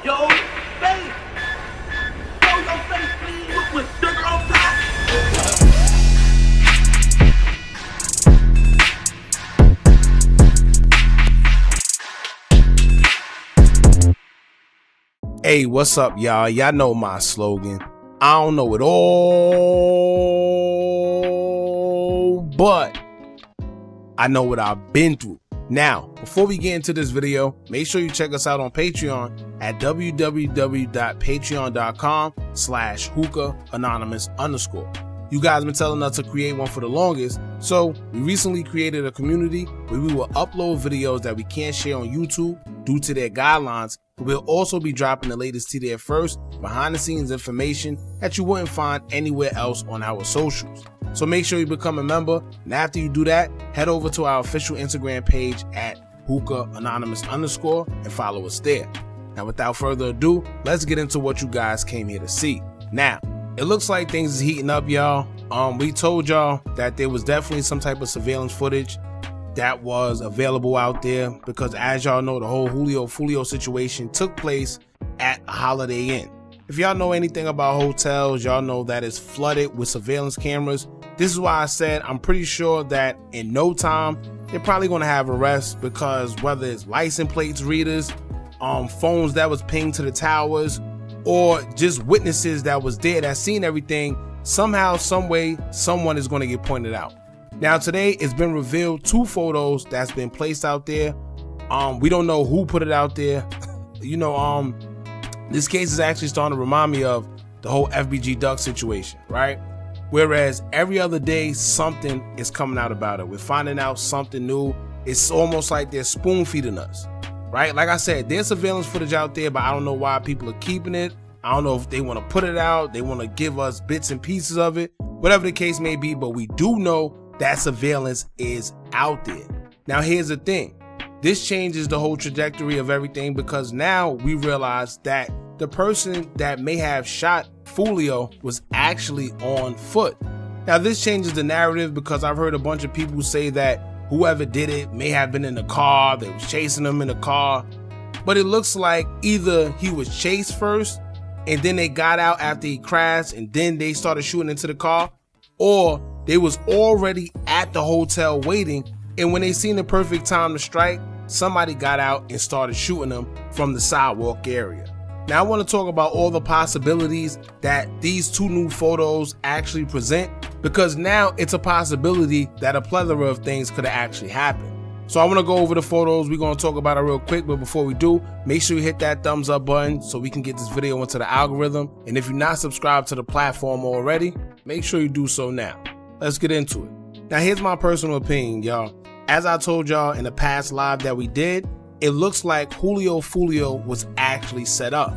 Yo, face. Show your face, please. With sugar on top. Hey, what's up, y'all? Y'all know my slogan. I don't know it all, but I know what I've been through. Now, before we get into this video, make sure you check us out on Patreon at www.patreon.com/hookah_anonymous. You guys been telling us to create one for the longest, so we recently created a community where we will upload videos that we can't share on YouTube due to their guidelines. We'll also be dropping the latest to there first, behind the scenes information that you wouldn't find anywhere else on our socials. So make sure you become a member, and after you do that, head over to our official Instagram page at Hookah Anonymous _ and follow us there. Now without further ado, let's get into what you guys came here to see. Now, it looks like things is heating up, y'all. We told y'all that there was definitely some type of surveillance footage that was available out there because, as y'all know, the whole Julio Foolio situation took place at a Holiday Inn. If y'all know anything about hotels, y'all know that it's flooded with surveillance cameras. This is why I said I'm pretty sure that in no time they're probably going to have arrests, because whether it's license plates readers, phones that was pinged to the towers, or just witnesses that was there that seen everything, somehow, some way, someone is going to get pointed out. Now today it's been revealed 2 photos that's been placed out there. We don't know who put it out there. You know, this case is actually starting to remind me of the whole FBG Duck situation, right? Whereas every other day something is coming out about it. We're finding out something new. It's almost like they're spoon feeding us, right? Like I said, there's surveillance footage out there, but I don't know why people are keeping it. I don't know if they want to put it out, they want to give us bits and pieces of it, whatever the case may be, but we do know that surveillance is out there. Now here's the thing, this changes the whole trajectory of everything, because now we realize that the person that may have shot Foolio was actually on foot. Now this changes the narrative, because I've heard a bunch of people say that whoever did it may have been in the car, they was chasing him in the car, but it looks like either he was chased first and then they got out after he crashed and then they started shooting into the car, or they was already at the hotel waiting, and when they seen the perfect time to strike, somebody got out and started shooting them from the sidewalk area. Now I want to talk about all the possibilities that these 2 new photos actually present, because now it's a possibility that a plethora of things could have actually happened. So I want to go over the photos. We're going to talk about it real quick, but before we do, make sure you hit that thumbs up button so we can get this video into the algorithm. And if you're not subscribed to the platform already, make sure you do so now. Let's get into it. Now here's my personal opinion, y'all. As I told y'all in the past live that we did, it looks like Julio Foolio was actually set up.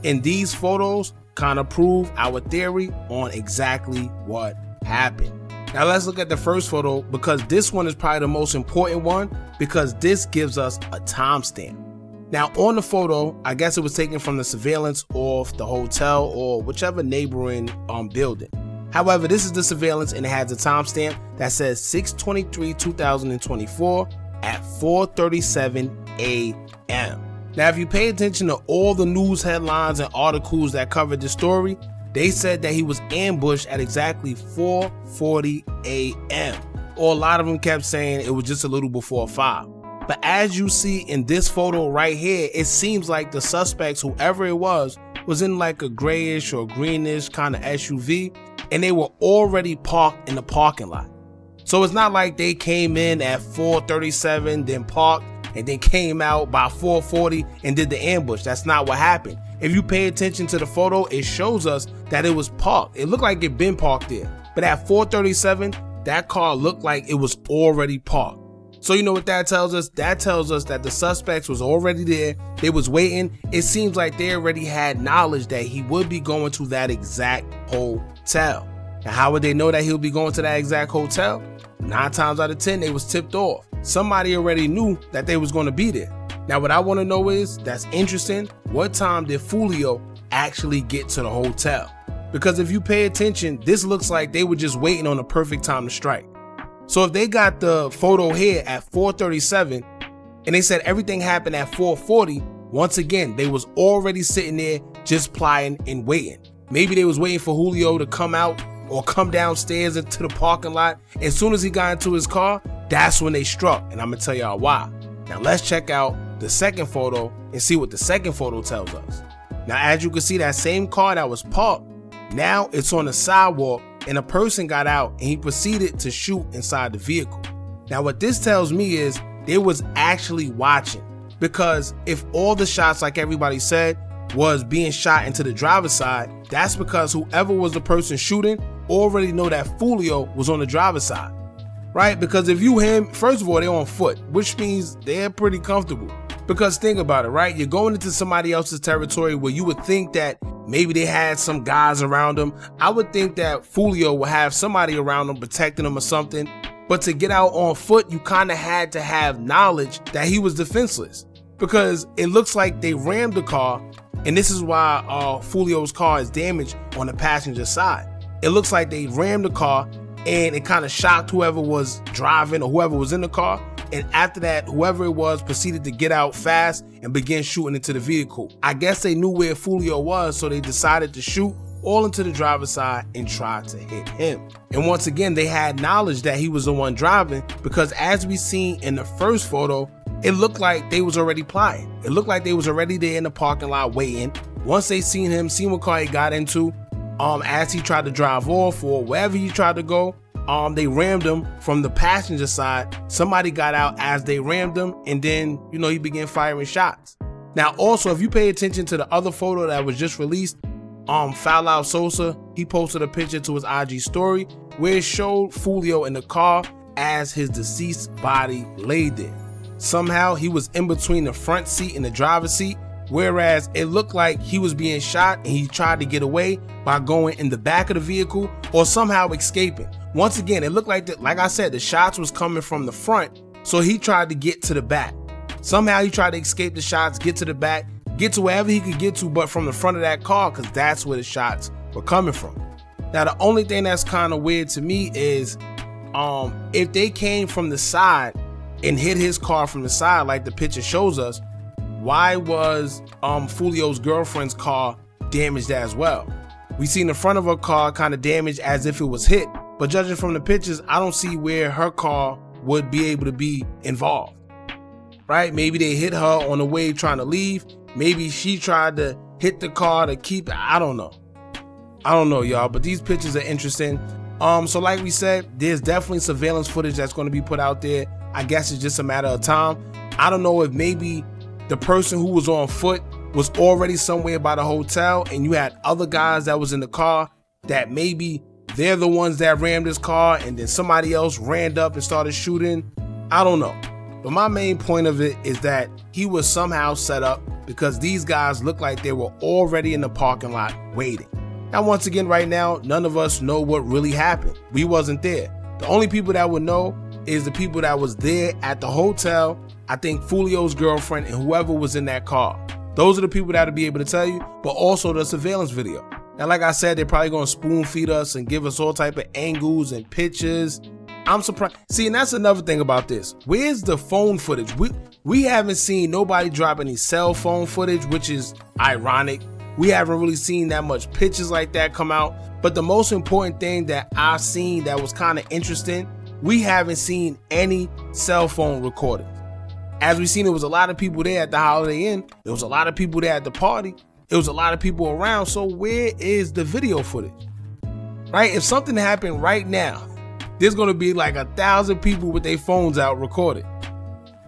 And these photos kind of prove our theory on exactly what happened. Now let's look at the first photo, because this one is probably the most important one, because this gives us a timestamp. Now on the photo, I guess it was taken from the surveillance of the hotel or whichever neighboring building. However, this is the surveillance, and it has a timestamp that says 6/23/2024 at 4:37 a.m. Now if you pay attention to all the news headlines and articles that covered this story, they said that he was ambushed at exactly 4:40 a.m. or a lot of them kept saying it was just a little before 5. But as you see in this photo right here, it seems like the suspects, whoever it was in like a grayish or greenish kind of SUV, and they were already parked in the parking lot. So it's not like they came in at 4:37, then parked, and then came out by 4:40 and did the ambush. That's not what happened. If you pay attention to the photo, it shows us that it was parked. It looked like it been parked there. But at 4:37, that car looked like it was already parked. So you know what that tells us? That tells us that the suspects was already there. They was waiting. It seems like they already had knowledge that he would be going to that exact hotel. Now how would they know that he'll be going to that exact hotel? 9 times out of 10, they was tipped off. Somebody already knew that they was going to be there. Now what I want to know is, that's interesting, what time did Foolio actually get to the hotel? Because if you pay attention, this looks like they were just waiting on the perfect time to strike. So if they got the photo here at 4:37 and they said everything happened at 4:40, Once again, they was already sitting there just plotting and waiting. Maybe they was waiting for Julio to come out or come downstairs into the parking lot. As soon as he got into his car, that's when they struck, and I'm gonna tell y'all why. Now let's check out the second photo and see what the second photo tells us. Now as you can see, that same car that was parked, now it's on the sidewalk, and a person got out and he proceeded to shoot inside the vehicle. Now what this tells me is they was actually watching, because if all the shots, like everybody said, was being shot into the driver's side, that's because whoever was the person shooting already know that Foolio was on the driver's side, right? Because if you him, first of all, they're on foot, which means they're pretty comfortable. Because think about it, right? You're going into somebody else's territory where you would think that maybe they had some guys around them. I would think that Foolio would have somebody around them protecting them or something. But to get out on foot, you kind of had to have knowledge that he was defenseless, because it looks like they rammed the car, and this is why Foolio's car is damaged on the passenger side. It looks like they rammed the car, and it kind of shocked whoever was driving or whoever was in the car. And after that, whoever it was proceeded to get out fast and begin shooting into the vehicle. I guess they knew where Foolio was, so they decided to shoot all into the driver's side and try to hit him. And once again, they had knowledge that he was the one driving, because as we seen in the first photo, it looked like they was already plotting. It looked like they was already there in the parking lot waiting. Once they seen him, seen what car he got into, as he tried to drive off or wherever he tried to go, they rammed him from the passenger side. Somebody got out as they rammed him, and then, you know, he began firing shots. Now also, if you pay attention to the other photo that was just released, Foul Sosa, he posted a picture to his IG story where it showed Foolio in the car as his deceased body laid there. Somehow he was in between the front seat and the driver's seat, whereas it looked like he was being shot and he tried to get away by going in the back of the vehicle or somehow escaping. Once again, it looked like that, like I said, the shots was coming from the front, so he tried to get to the back. Somehow he tried to escape the shots, get to the back, get to wherever he could get to, but from the front of that car, because that's where the shots were coming from. Now the only thing that's kind of weird to me is if they came from the side and hit his car from the side like the picture shows us, why was Foolio's girlfriend's car damaged as well? We seen the front of her car kind of damaged as if it was hit, but judging from the pictures, I don't see where her car would be able to be involved, right? Maybe they hit her on the way trying to leave. Maybe she tried to hit the car to keep it. I don't know. I don't know, y'all, but these pictures are interesting. So like we said, there's definitely surveillance footage that's going to be put out there. I guess it's just a matter of time. I don't know if maybe the person who was on foot was already somewhere by the hotel and you had other guys that was in the car that maybe they're the ones that rammed this car and then somebody else ran up and started shooting. I don't know. But my main point of it is that he was somehow set up because these guys looked like they were already in the parking lot waiting. Now, once again, right now, none of us know what really happened. We wasn't there. The only people that would know is the people that was there at the hotel. I think Foolio's girlfriend and whoever was in that car. Those are the people that'll be able to tell you, but also the surveillance video. Now, like I said, they're probably going to spoon feed us and give us all type of angles and pictures. I'm surprised. See, and that's another thing about this. Where's the phone footage? We haven't seen nobody drop any cell phone footage, which is ironic. We haven't really seen that much pictures like that come out. But the most important thing that I've seen that was kind of interesting, we haven't seen any cell phone recordings. As we've seen, there was a lot of people there at the Holiday Inn. There was a lot of people there at the party. There was a lot of people around. So where is the video footage? Right? If something happened right now, there's going to be like 1,000 people with their phones out recording.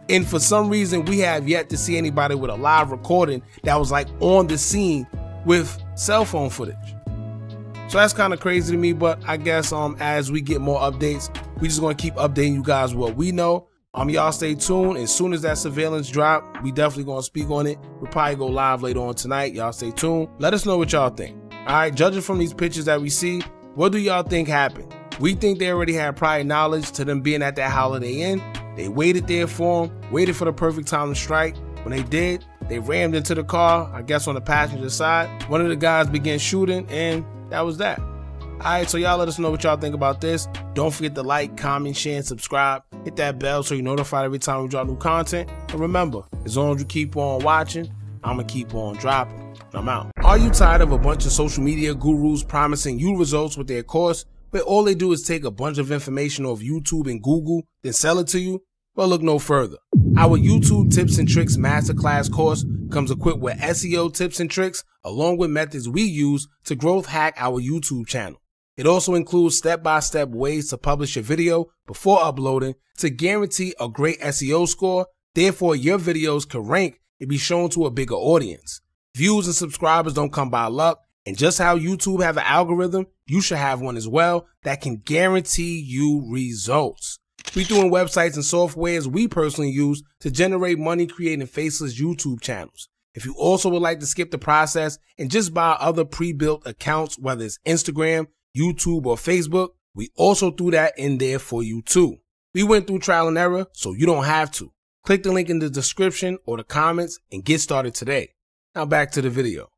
And for some reason, we have yet to see anybody with a live recording that was like on the scene with cell phone footage. So that's kind of crazy to me, but I guess as we get more updates, we just going to keep updating you guys what we know. Y'all stay tuned. As soon as that surveillance drop, we definitely going to speak on it. We'll probably go live later on tonight. Y'all stay tuned. Let us know what y'all think. All right, judging from these pictures that we see, what do y'all think happened? We think they already had prior knowledge to them being at that Holiday Inn. They waited there for them, waited for the perfect time to strike. When they did, they rammed into the car, I guess on the passenger side. One of the guys began shooting, and that was that. Alright, so y'all let us know what y'all think about this. Don't forget to like, comment, share, and subscribe. Hit that bell so you're notified every time we drop new content. And remember, as long as you keep on watching, I'ma keep on dropping. I'm out. Are you tired of a bunch of social media gurus promising you results with their course, but all they do is take a bunch of information off YouTube and Google, then sell it to you? Well, look no further. Our YouTube Tips and Tricks Masterclass course comes equipped with SEO tips and tricks, along with methods we use to growth hack our YouTube channel. It also includes step-by-step ways to publish your video before uploading to guarantee a great SEO score, therefore your videos can rank and be shown to a bigger audience. Views and subscribers don't come by luck, and just how YouTube have an algorithm, you should have one as well that can guarantee you results. We doing websites and softwares we personally use to generate money creating faceless YouTube channels. If you also would like to skip the process and just buy other pre-built accounts, whether it's Instagram, YouTube, or Facebook, we also threw that in there for you too. We went through trial and error, so you don't have to. Click the link in the description or the comments and get started today. Now back to the video.